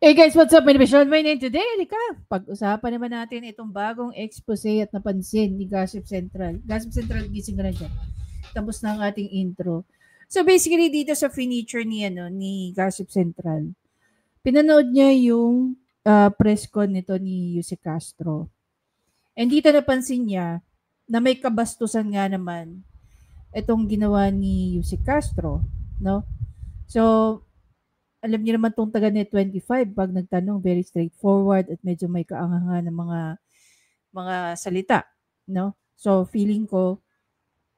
Hey guys, what's up? My name is Sean Wayne and today, pag-usapan naman natin itong bagong expose at napansin ni Gossip Central. Gossip Central, gising ka na dyan. Tapos na ang ating intro. So basically, dito sa feature ni Gossip Central, pinanood niya yung press con nito ni Yuse Castro. And dito napansin niya na may kabastusan nga naman itong ginawa ni Yuse Castro, no? So, alam niyo naman tong taga Net 25 pag nagtanong, very straightforward at medyo may kaangahan ng mga salita, no? So feeling ko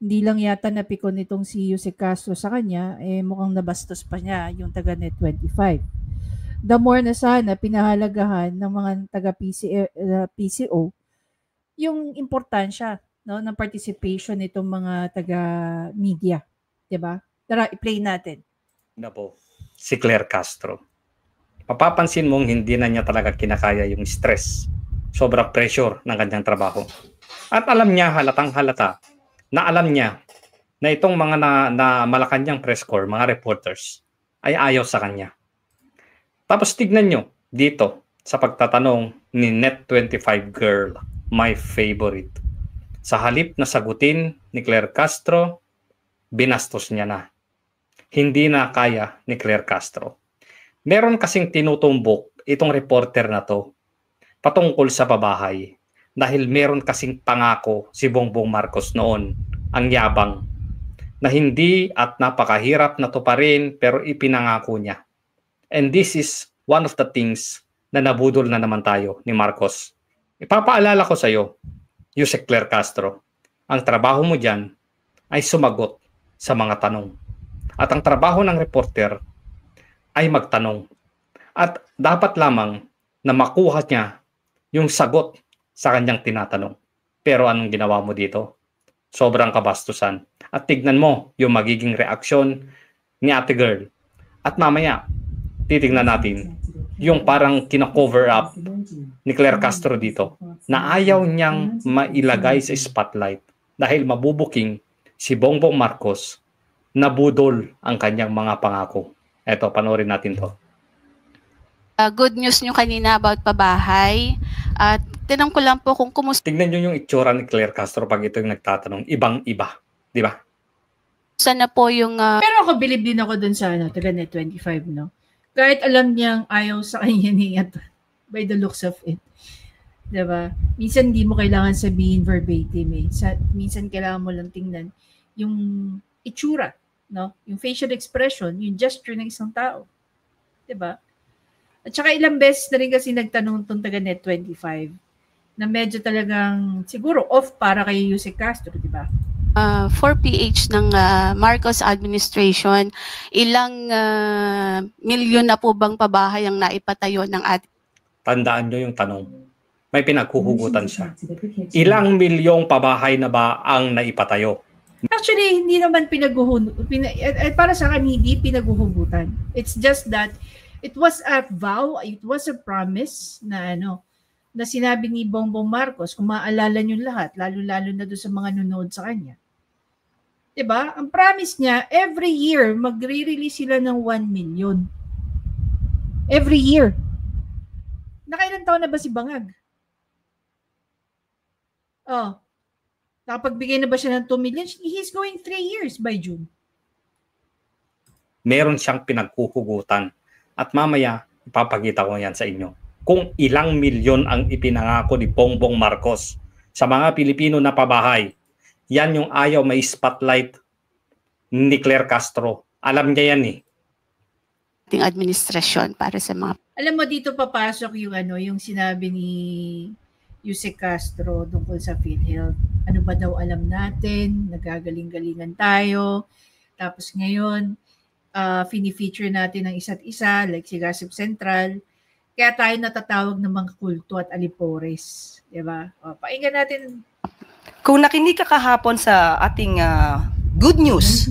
hindi lang yata napikon nitong si Yuse Castro sa kanya, mukhang nabastos pa niya yung taga Net 25. The more na sana pinahalagahan ng mga taga PCO yung importansya, no, ng participation nitong mga taga media, 'di ba? Tara, i-play natin. Nabo, si Claire Castro. Papapansin mong hindi na niya talaga kinakaya yung stress, sobrang pressure ng kanyang trabaho. At alam niya, halatang halata, na alam niya na itong mga na Malacanang press corps, mga reporters, ay ayaw sa kanya. Tapos tignan nyo dito sa pagtatanong ni Net25 girl, my favorite. Sa halip na sagutin ni Claire Castro, binastos niya na. Hindi na kaya ni Claire Castro. Meron kasing tinutumbok itong reporter na to patungkol sa pabahay dahil meron kasing pangako si Bongbong Marcos noon, ang yabang, na hindi at napakahirap na tuparin pero ipinangako niya. And this is one of the things na nabudol na naman tayo ni Marcos. Ipapaalala ko sa iyo, Yuse Claire Castro, ang trabaho mo dyan ay sumagot sa mga tanong. At ang trabaho ng reporter ay magtanong. At dapat lamang na makuha niya yung sagot sa kanyang tinatanong. Pero anong ginawa mo dito? Sobrang kabastusan. At tignan mo yung magiging reaksyon ni Ate Girl. At mamaya, titignan natin yung parang kina-cover up ni Claire Castro dito na ayaw niyang mailagay sa spotlight dahil mabubuking si Bongbong Marcos nabudol ang kanyang mga pangako. Eto, panoorin natin to. Good news nyo kanina about pabahay. At tinanong ko lang po kung kumusta. Tignan nyo yung itsura ni Claire Castro pag ito yung nagtatanong. Ibang-iba. Di ba? Sana po yung... Pero ako, believe din ako dun sa taga Net 25, no? Kahit alam niyang ayaw sa kanya niya by the looks of it. Di ba? Minsan hindi mo kailangan sabihin verbatim eh. Minsan kailangan mo lang tingnan yung itsura, no? Yung facial expression, yung gesture ng isang tao. 'Di ba? At saka ilang beses na rin kasi nagtanong tong taga Net 25 na medyo talagang siguro off para kay Yuse Castro, 'di ba? 4PH ng Marcos administration, ilang milyon na po bang pabahay ang naipatayo ng ating... Tandaan nyo yung tanong. May pinaghuhugutan siya. Ilang milyong pabahay na ba ang naipatayo? Actually, hindi naman para sa akin, hindi pinaghuhugutan. It's just that it was a vow, it was a promise na na sinabi ni Bongbong Marcos, kung maalala nyo lahat, lalo-lalo na doon sa mga nunod sa kanya. Diba? Ang promise niya, every year, magre-release sila ng 1 million. Every year. Nakailan taon na ba si Bangag? Oh. Nakapagbigay na ba siya ng 2 million? He's going 3 years by June. Meron siyang pinaghuhugutan. At mamaya, ipapakita ko yan sa inyo. Kung ilang milyon ang ipinangako ni Bongbong Marcos sa mga Pilipino na pabahay, yan yung ayaw may spotlight ni Claire Castro. Alam niya yan eh. Ating administrasyon para sa mga... Alam mo, dito papasok yung sinabi ni Yuse Castro tungkol sa PhilHealth. Ano ba daw alam natin? Nagagaling-galingan tayo. Tapos ngayon, fini-feature natin ang isa't isa, like si Gossip Central. Kaya tayo natatawag ng mga kulto at alipores. Diba? O, pakinggan natin. Kung nakinig ka kahapon sa ating good news.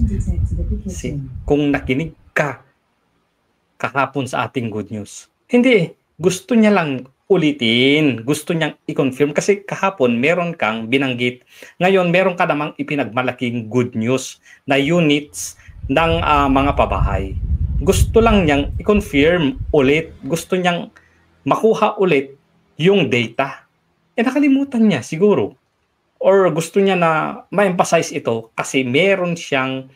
Kung nakinig ka kahapon sa ating good news. Hindi, gusto niya lang ulitin, gusto niyang i-confirm kasi kahapon meron kang binanggit. Ngayon meron ka namang ipinagmalaking good news na units ng mga pabahay. gusto lang niyang i-confirm ulit, gusto niyang makuha ulit yung data. Nakalimutan niya siguro. Or gusto niya na ma-emphasize ito kasi meron siyang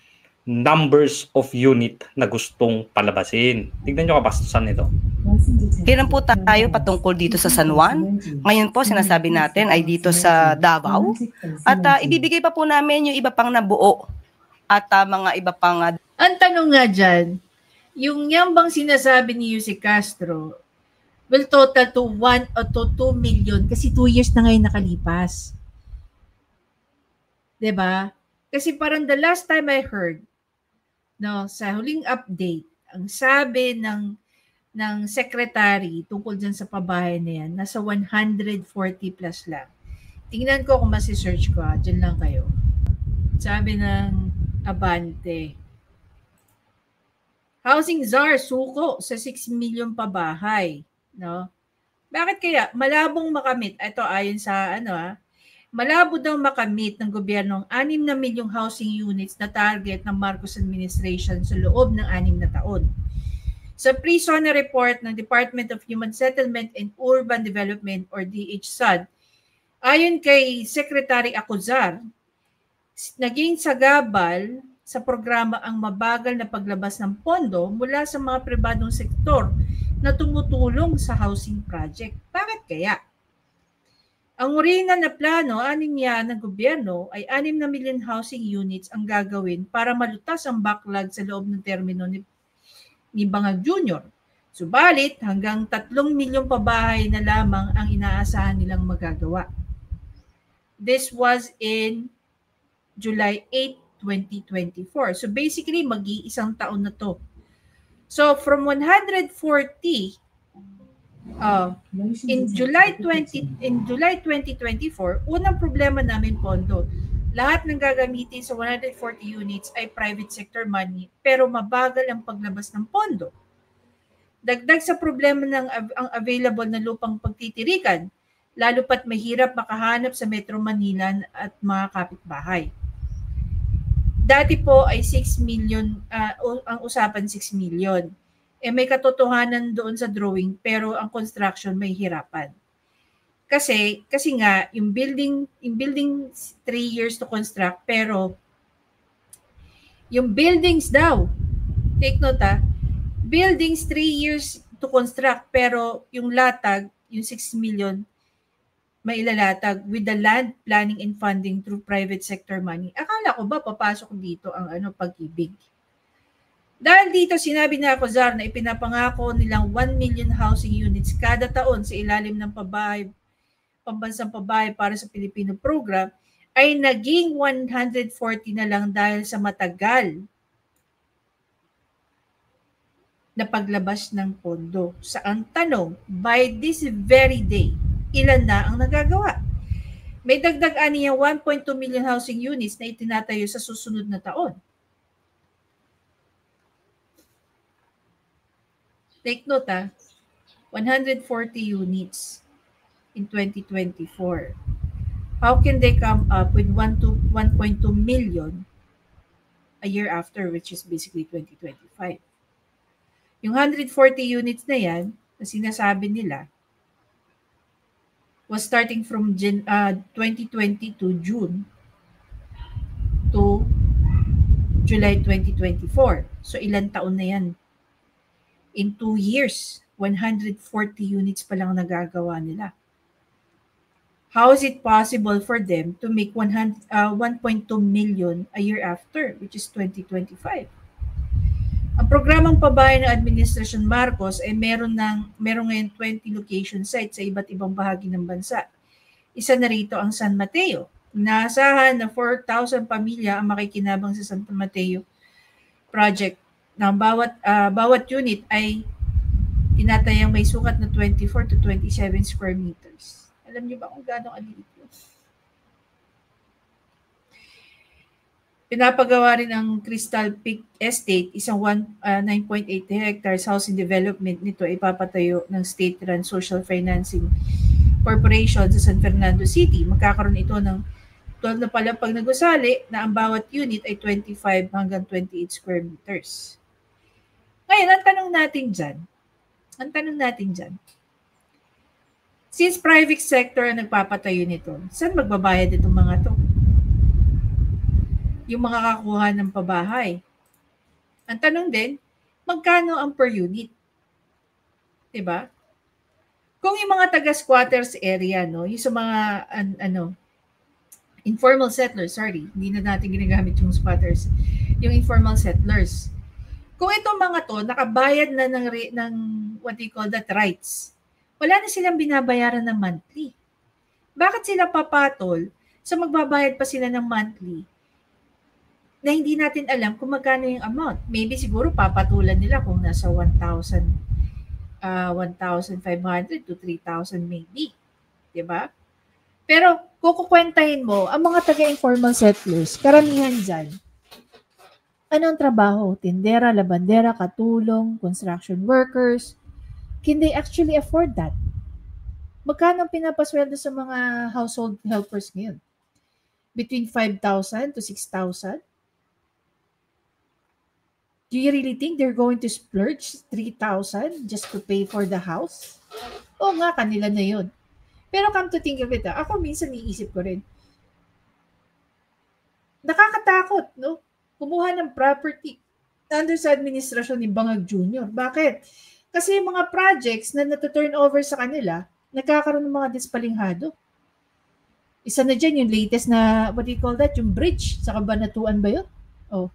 numbers of unit na gustong palabasin. Tignan nyo kabastusan nito. Kailan po tayo patungkol dito sa San Juan? Ngayon po sinasabi natin ay dito sa Davao. At ibibigay pa po namin yung iba pang nabuo at mga iba pang... Ang tanong nga dyan, yung yan bang sinasabi ni Yusek Castro will total to 1 or to 2 million kasi 2 years na ngayon nakalipas. 'Di ba? Kasi parang the last time I heard, no, sa huling update, ang sabi ng secretary tungkol dyan sa pabahay na yan, nasa 140 plus lang. Tingnan ko kung masi-search ko, dyan lang kayo. Sabi ng Abante, Housing Czar suko sa 6 million pabahay, no? Bakit kaya malabong makamit? Ito ayon sa malabo daw makamit ng gobyerno ang 6 na milyong housing units na target ng Marcos administration sa loob ng 6 na taon. Sa pre-SONA report ng Department of Human Settlement and Urban Development or DHSUD, ayon kay Secretary Acuzar, naging sagabal sa programa ang mabagal na paglabas ng pondo mula sa mga pribadong sektor na tumutulong sa housing project. Bakit kaya? Ang original na plano, 6 ng gobyerno, ay 6 na million housing units ang gagawin para malutas ang backlog sa loob ng termino ni Bangag Jr. Subalit, hanggang 3 milyong pabahay na lamang ang inaasahan nilang magagawa. This was in July 8, 2024. So basically, mag-iisang taon na to. So from 140 in July 2024, unang problema namin pondo. Lahat ng gagamitin sa 140 units ay private sector money, pero mabagal ang paglabas ng pondo. Dagdag sa problema ng ang available na lupang pagtitirikan, lalo pat mahirap makahanap sa Metro Manila at mga kapitbahay. Dati po ay 6 million, ang usapan 6 million. May katotohanan doon sa drawing pero ang construction may hirapan. Kasi nga yung building 3 years to construct pero yung buildings daw, take note buildings 3 years to construct pero yung latag, yung 6 million may ilalatag with the land planning and funding through private sector money. Akala ko ba papasok dito ang Pag-ibig? Dahil dito sinabi na Acuzar na ipinapangako nilang 1 million housing units kada taon sa ilalim ng pambansang pabahay para sa Pilipino program ay naging 140 na lang dahil sa matagal na paglabas ng pondo. Sa ang tanong, by this very day, ilan na ang nagagawa? May dagdag aniya 1.2 million housing units na itinatayo sa susunod na taon. Take note 140 units in 2024. How can they come up with 1.2 million a year after, which is basically 2025? Yung 140 units na yan, na sinasabi nila, was starting from 2022 June to July 2024. So ilan taon na yan? In 2 years, 140 units pa lang nagagawa nila. How is it possible for them to make 1.2 million a year after, which is 2025? Ang programang pabahay ng Administrasyon Marcos ay meron ngayon 20 location sites sa iba't ibang bahagi ng bansa. Isa na rito ang San Mateo. Inaasahan na 4,000 pamilya ang makikinabang sa San Mateo project. Na bawat unit ay tinatayang may sukat na 24 to 27 square meters. Alam niyo ba kung gaano kaliit yun? Pinapagawa rin ang Crystal Peak Estate, isang 9.8 hectares housing development nito ay ipapatayo ng state-run social financing corporation sa San Fernando City. Magkakaroon ito ng 12 na palapag na gusali na ang bawat unit ay 25 hanggang 28 square meters. Ngayon, ang tanong natin dyan, since private sector ang nagpapatayo nito, saan magbabayad itong mga to? Yung mga kakuha ng pabahay. Ang tanong din, magkano ang per unit? Diba? Kung yung mga taga-squatters area, no, yung sa mga, informal settlers, hindi na natin ginagamit yung squatters, yung informal settlers. Kung itong mga to, nakabayad na ng what do you call that, rights, wala na silang binabayaran ng monthly. Bakit sila papatol sa magbabayad pa sila ng monthly na hindi natin alam kung magkano yung amount? Maybe siguro papatulan nila kung nasa 1,500 to 3,000 maybe. Diba? Pero kung kukwentahin mo, ang mga taga-informal settlers, karamihan dyan, anong trabaho? Tindera, labandera, katulong, construction workers. Can they actually afford that? Magkano pinapasweldo sa mga household helpers ngayon? Between 5,000 to 6,000? Do you really think they're going to splurge 3,000 just to pay for the house? Oo nga, kanila na yun. Pero come to think of it, ako minsan iisip ko rin, nakakatakot, no? Kumuha ng property under sa administrasyon ni Bangag Jr. Bakit? Kasi yung mga projects na nata-turn over sa kanila, nagkakaroon ng mga dispalinghado. Isa na dyan, yung latest na, what do you call that? Yung bridge sa Kabanatuan ba yun? Oh.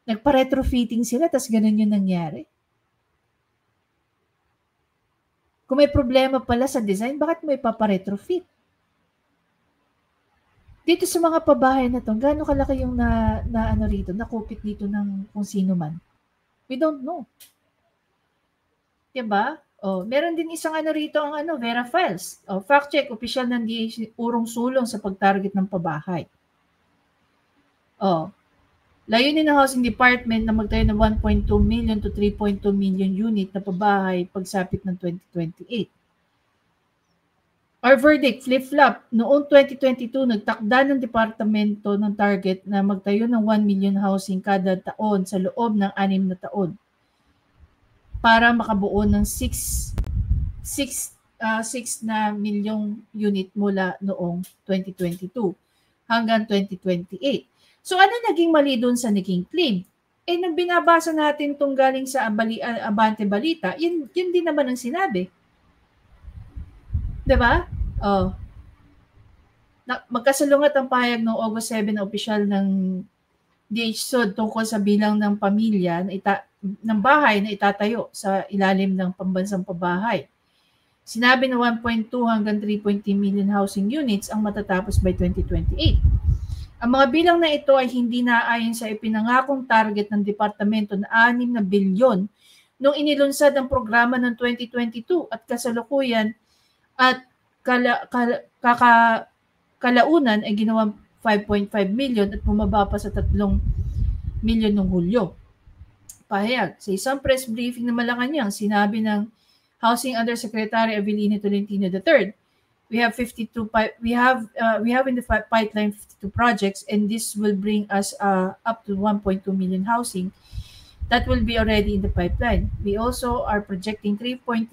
Nagpa-retrofitting sila, tas ganun yung nangyari. Kung may problema pala sa design, bakit mo ipapa-retrofit? Dito sa mga pabahay na to, gaano kalaki yung nakupit dito ng kung sino man? We don't know. Diba? Oh, meron din isang rito ang Vera Files. Oh, fact check, opisyal ng DH urong sulong sa pagtarget ng pabahay. Oh, layunin ng Housing Department na magtayo ng 1.2 million to 3.2 million unit na pabahay pagsapit ng 2028. Our verdict, flip-flop. Noong 2022, nagtakda ng departamento ng target na magtayo ng 1 million housing kada taon sa loob ng 6 na taon para makabuo ng 6 na milyong unit mula noong 2022 hanggang 2028. So ano naging mali doon sa naging claim? Nung binabasa natin itong galing sa Abante Balita, yun din naman ang sinabi. Diba? Oh. Magkasalungat ang pahayag noong August 7 na opisyal ng DHSOD tungkol sa bilang ng pamilya ng bahay na itatayo sa ilalim ng pambansang pabahay. Sinabi na 1.2 hanggang 3.3 million housing units ang matatapos by 2028. Ang mga bilang na ito ay hindi naayon sa ipinangakong target ng departamento na 6 na bilyon nung inilunsad ang programa ng 2022 at kasalukuyan at kalaunan ay ginawang 5.5 million at bumaba pa sa 3 million noong Hulyo. Pahayag sa isang press briefing na Malacanang, sinabi ng Housing Undersecretary Avelino Tolentino III, we have in the pipeline 52 projects and this will bring us up to 1.2 million housing that will be already in the pipeline. We also are projecting 3.3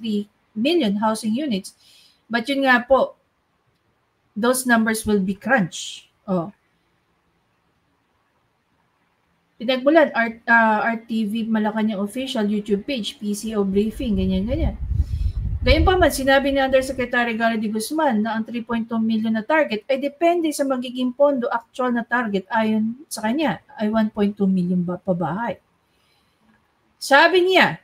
million housing units. But yun nga po, those numbers will be crunched. Oh. Pinagmulan, RTV Malacanang official YouTube page, PCO briefing, ganyan. Gayunpaman, sinabi ni Undersecretary Gary D. Guzman na ang 3.2 million na target ay depende sa magiging pondo. Actual na target ayon sa kanya ay 1.2 million pabahay. Sabi niya,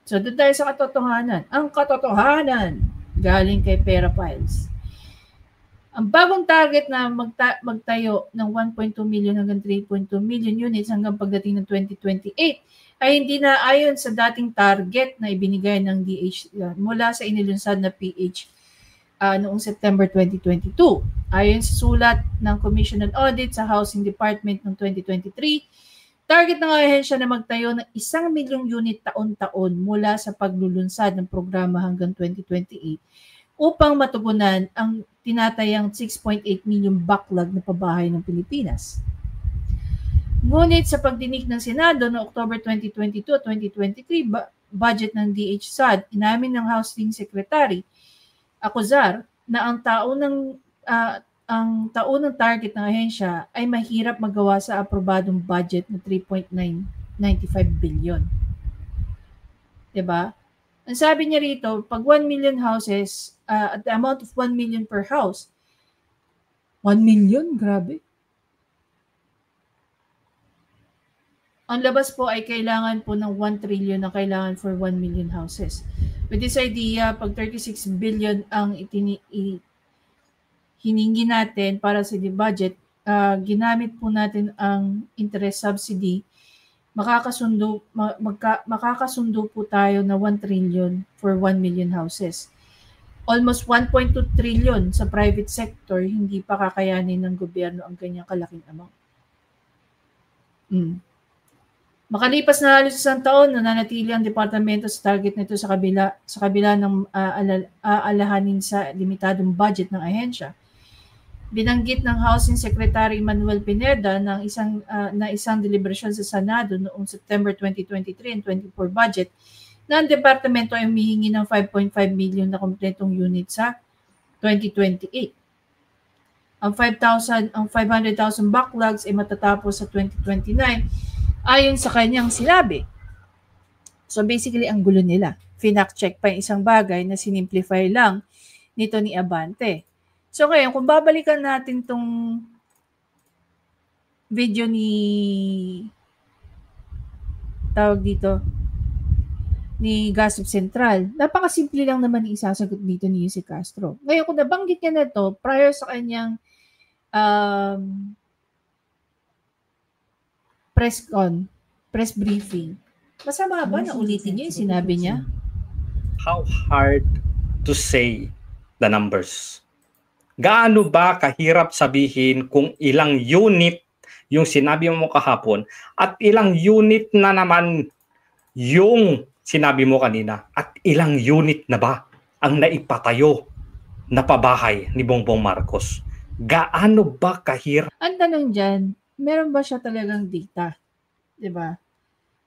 so doon tayo sa katotohanan. Ang katotohanan galing kay Vera Files. Ang bagong target na magtayo ng 1.2 million hanggang 3.2 million units hanggang pagdating ng 2028 ay hindi na ayon sa dating target na ibinigay ng DH mula sa inilunsad na PH noong September 2022. Ayon sa sulat ng Commission on Audit sa Housing Department noong 2023, target ng ahensya na magtayo ng 1 milyong unit taon-taon mula sa paglulunsad ng programa hanggang 2028 upang matugunan ang tinatayang 6.8 million backlog na pabahay ng Pilipinas. Ngunit sa pagdinig ng Senado noong October 2022 at 2023, budget ng DH-SAD, inamin ng Housing Secretary Acuzar na ang taunang target ng ahensya ay mahirap magawa sa aprobadong budget na 3.995 billion. Diba? Ang sabi niya rito, pag 1 million houses, at the amount of 1 million per house, 1 million? Grabe. Ang labas po ay kailangan po ng 1 trillion na kailangan for 1 million houses. With this idea, pag 36 billion ang hiningi natin para sa budget, ginamit po natin ang interest subsidy, makakasundo po tayo na 1 trillion for 1 million houses. Almost 1.2 trillion sa private sector, hindi pa kakayanin ng gobyerno ang ganyang kalaking amount. Makalipas na halos isang taon, nananatili ang departamento sa target nito sa kabila ng aalahanin sa limitadong budget ng ahensya. Binanggit ng Housing Secretary Manuel Pineda na isang deliberasyon sa Senado noong September 2023 and 24 budget na ang departamento ay humihingi ng 5.5 million na kompletong unit sa 2028. Ang 500,000 backlogs ay matatapos sa 2029 ayon sa kanyang sinabi. So basically, ang gulo nila. Finact-check pa yung isang bagay na sinimplify lang nito ni Abante. So ngayon, kung babalikan natin tong video ni Gossip Central, napakasimple lang naman isasagot dito ni Yusek Castro. Ngayon, kung nabanggit niya na to prior sa kanyang press briefing, masama ba na ulitin niya yung sinabi niya? How hard to say the numbers? Gaano ba kahirap sabihin kung ilang unit yung sinabi mo kahapon at ilang unit na naman yung sinabi mo kanina at ilang unit na ba ang naipatayo na pabahay ni Bongbong Marcos? Gaano ba kahirap? Ang tanong dyan, meron ba siya talagang data? Diba?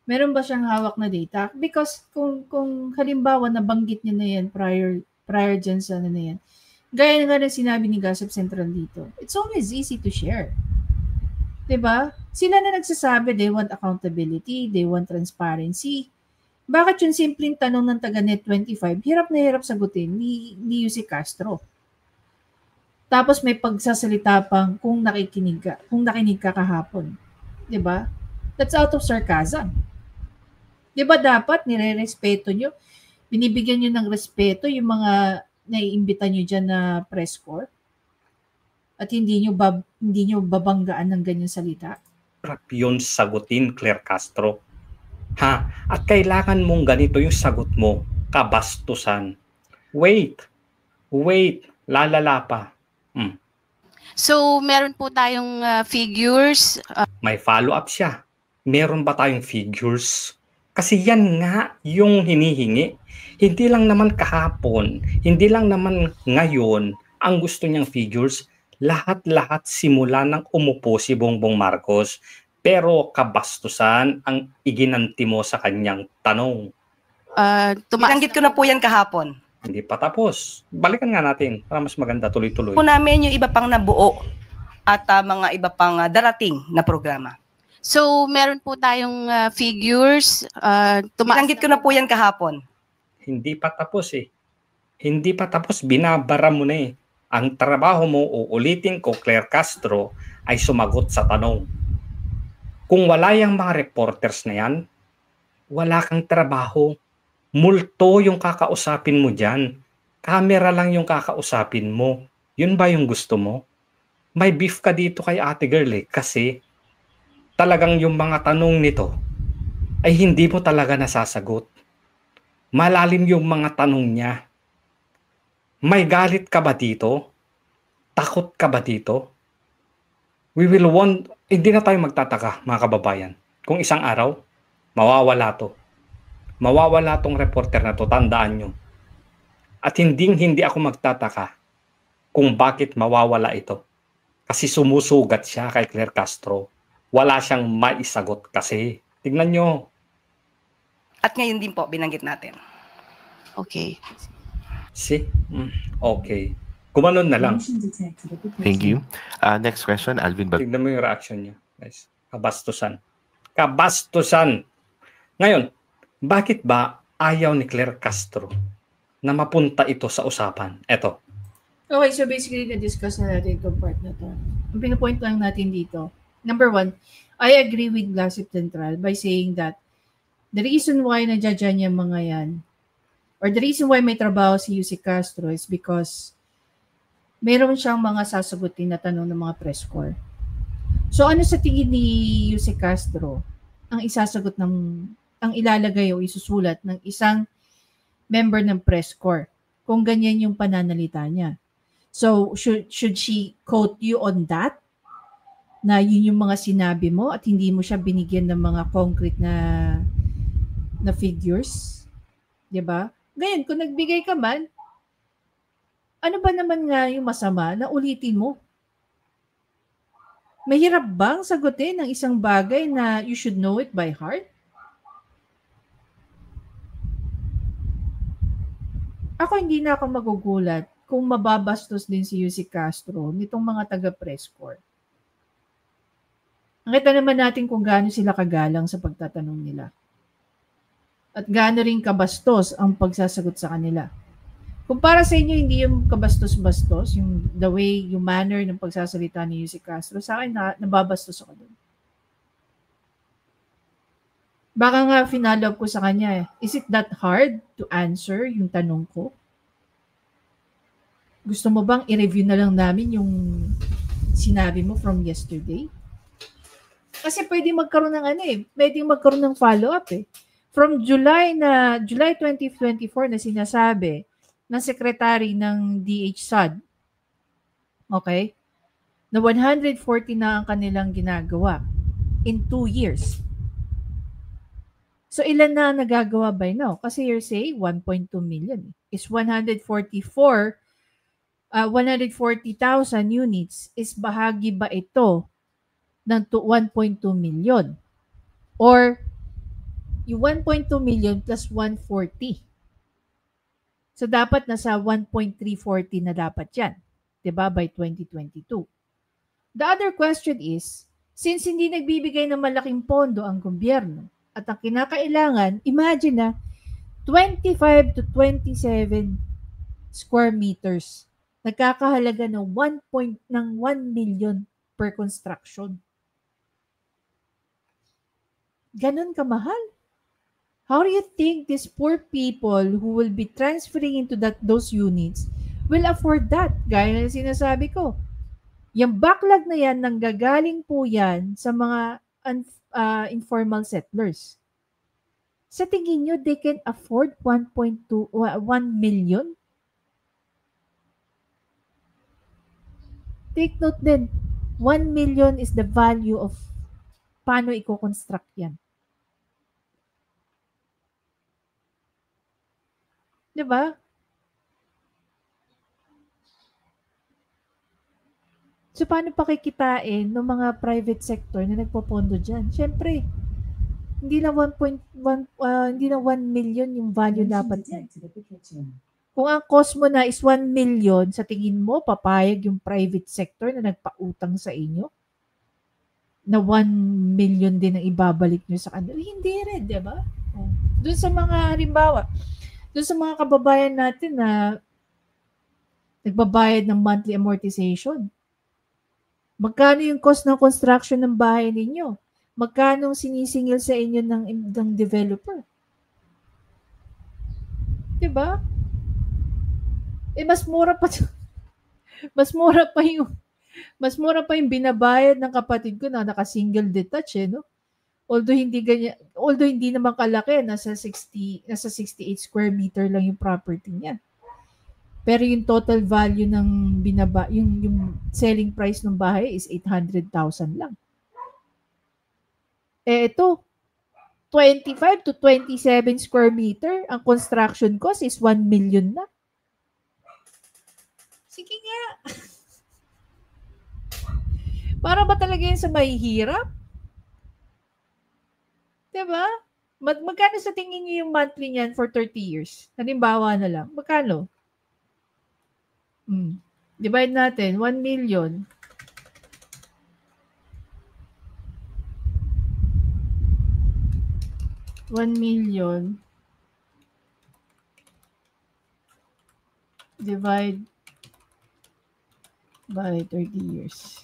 Meron ba siyang hawak na data? Because kung halimbawa nabanggit niya na yan prior dyan sa ano na yan, gaya nga ng sinabi ni Gossip Central dito, it's always easy to share. Diba? Sila na nagsasabi, they want accountability, they want transparency. Bakit yung simpleng tanong ng taga Net25, hirap na hirap sagutin ni Yusek Castro? Tapos may pagsasalita pang kung nakinig ka kahapon. 'Di ba? That's out of sarcasm. 'Di ba dapat nire-respeto nyo, binibigyan nyo ng respeto yung mga naiimbita nyo dyan na press corps? At hindi nyo babanggaan ng ganyang salita? Hirap yun sagutin, Claire Castro. At kailangan mong ganito yung sagot mo, kabastusan. Wait, lalala pa. So, meron po tayong figures. May follow-up siya. Meron ba tayong figures? Kasi yan nga yung hinihingi. Hindi lang naman kahapon, hindi lang naman ngayon ang gusto niyang figures. Lahat-lahat simula ng umupo si Bongbong Marcos. Pero kabastusan ang iginanti mo sa kanyang tanong. Binanggit ko na po yan kahapon. Hindi pa tapos. Balikan nga natin para mas maganda, tuloy-tuloy. Po namin yung iba pang nabuo at mga iba pang darating na programa. So, meron po tayong figures. Binanggit ko na po yan kahapon. Hindi pa tapos eh. Hindi pa tapos, binabara mo na eh. Ang trabaho mo, uulitin ko, Claire Castro, ay sumagot sa tanong. Kung wala yung mga reporters na yan, wala kang trabaho. Multo yung kakausapin mo dyan. Camera lang yung kakausapin mo. Yun ba yung gusto mo? May beef ka dito kay ate girl eh. Kasi talagang yung mga tanong nito ay hindi mo talaga nasasagot. Malalim yung mga tanong niya. May galit ka ba dito? Takot ka ba dito? Hindi na tayo magtataka, mga kababayan. Kung isang araw, mawawala to. Mawawala tong reporter na to, tandaan nyo. At hindi ako magtataka kung bakit mawawala ito. Kasi sumusugat siya kay Claire Castro. Wala siyang maisagot kasi. Tignan nyo. At ngayon din po, binanggit natin. Okay. See? Okay. Kumanon na lang. Thank you. Next question, Alvin Tignan mo yung reaction niya. Guys. Kabastusan. Kabastusan. Ngayon, bakit ba ayaw ni Claire Castro na mapunta ito sa usapan? Eto. Okay, so basically, na-discuss na natin itong part na to. Ang pinapoint lang natin dito, number one, I agree with Gossip Central by saying that the reason why nadjadyan yung mga yan, or the reason why may trabaho si Yusek Castro is because meron siyang mga sasagutin na tanong ng mga press corps. So ano sa tingin ni Yusek Castro ang isasagot ang ilalagay o isusulat ng isang member ng press corps kung ganyan yung pananalita niya? So should she quote you on that? Na yun yung mga sinabi mo at hindi mo siya binigyan ng mga concrete na figures? 'Di ba? Ngayon, kung nagbigay ka man, ano ba naman nga yung masama na ulitin mo? Mahirap bang sagutin ng isang bagay na you should know it by heart? Ako hindi na ako magugulat kung mababastos din si Yusek Castro nitong mga taga-press corps. Nakita naman natin kung gaano sila kagalang sa pagtatanong nila. At gaano rin kabastos ang pagsasagot sa kanila. Kung para sa inyo, hindi yung kabastos-bastos, yung the way, yung manner ng pagsasalita ni Yusek Castro, sa akin, nababastos ako doon. Baka nga finalab ko sa kanya, is it that hard to answer yung tanong ko? Gusto mo bang i-review na lang namin yung sinabi mo from yesterday? Kasi pwede magkaroon ng pwede magkaroon ng follow-up From July 2024 na sinasabi ng secretary ng DHSAD, okay, na 140 na ang kanilang ginagawa in 2 years. So ilan na nagagawa by now? Kasi you're saying 1.2 million. Is 140,000 units, is bahagi ba ito ng 1.2 million? Or yung 1.2 million plus 140. So, dapat nasa 1.340 na dapat yan. Diba? By 2022. The other question is, since hindi nagbibigay ng malaking pondo ang gobyerno at ang kinakailangan, imagine na 25 to 27 square meters. Nagkakahalaga ng 1 million per construction. Ganon kamahal. How do you think these poor people who will be transferring into those units will afford that? Gaya na sinasabi ko. Yung backlog na yan, nanggagaling po yan sa mga informal settlers. Sa tingin nyo, they can afford 1 million? Take note din, 1 million is the value of paano i-construct yan. Diba? So, paano pakikitain ng mga private sector na nagpopondo dyan? Siyempre, hindi na 1 million yung value dapat yan. Kung ang cost mo na is 1 million, sa tingin mo, papayag yung private sector na nagpautang sa inyo? Na 1 million din ang ibabalik nyo sa kanila? Hindi rin, diba? Doon sa mga, halimbawa, doon sa mga kababayan natin na nagbabayad ng monthly amortization. Magkano yung cost ng construction ng bahay ninyo? Magkano sinisingil sa inyo ng developer? Diba? Mas mura pa yung binabayad ng kapatid ko na naka-single detach no? Although hindi naman kalaki, nasa 68 square meter lang yung property niya. Pero yung total value ng yung selling price ng bahay is 800,000 lang. Ito, 25 to 27 square meter, ang construction cost is 1 million na. Sige nga. Para ba talaga yun sa mahihirap? Diba? Magkano sa tingin niyo yung monthly niyan for 30 years? Halimbawa na lang. Magkano? Divide natin. 1 million. Divide by 30 years.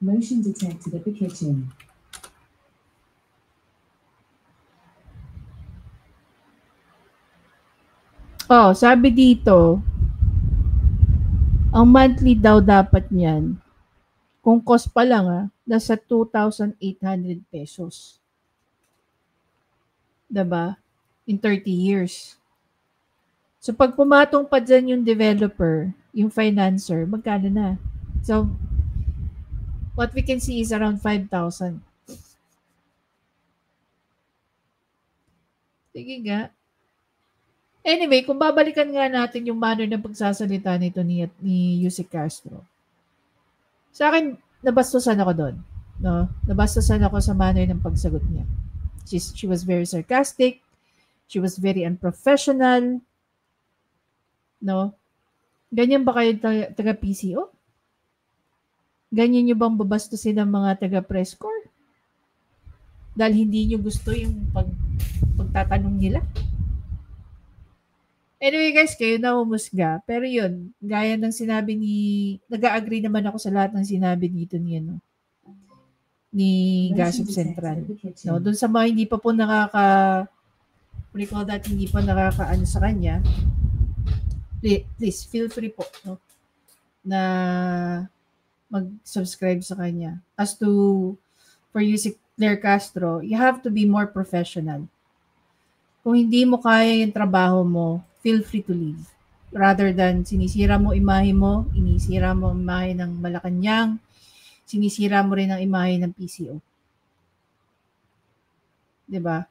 Motion detected at the kitchen. Oh, sabi dito, ang monthly daw dapat niyan, kung cost pa lang nasa 2,800 pesos. Diba? In 30 years. So, pag pumatong pa dyan yung developer, yung financer, magkano na? So, what we can see is around 5,000. Sige nga. Anyway, kung babalikan nga natin yung manner ng pagsasalita nito ni Yusek Castro, sa akin, nabastusan ako doon. No? Nabastusan ako sa manner ng pagsagot niya. She was very sarcastic. She was very unprofessional. No? Ganyan ba kayo taga-PCO? Ganyan nyo bang babastusin ng mga taga-press corps? Dahil hindi nyo gusto yung pagtatanong nila? Anyway guys, kayo na humusga. Pero yun, gaya ng sinabi nag-a-agree naman ako sa lahat ng sinabi dito ni Gossip Central. No, doon sa mga hindi pa po hindi pa nakakaano sa kanya, please feel free po, no, na mag-subscribe sa kanya. As to, for Yusek Claire Castro, you have to be more professional. Kung hindi mo kaya yung trabaho mo, feel free to leave. Rather than sinisira mo imahe mo, inisira mo imahe ng Malacanang, sinisira mo rin ang imahe ng PCO. Diba?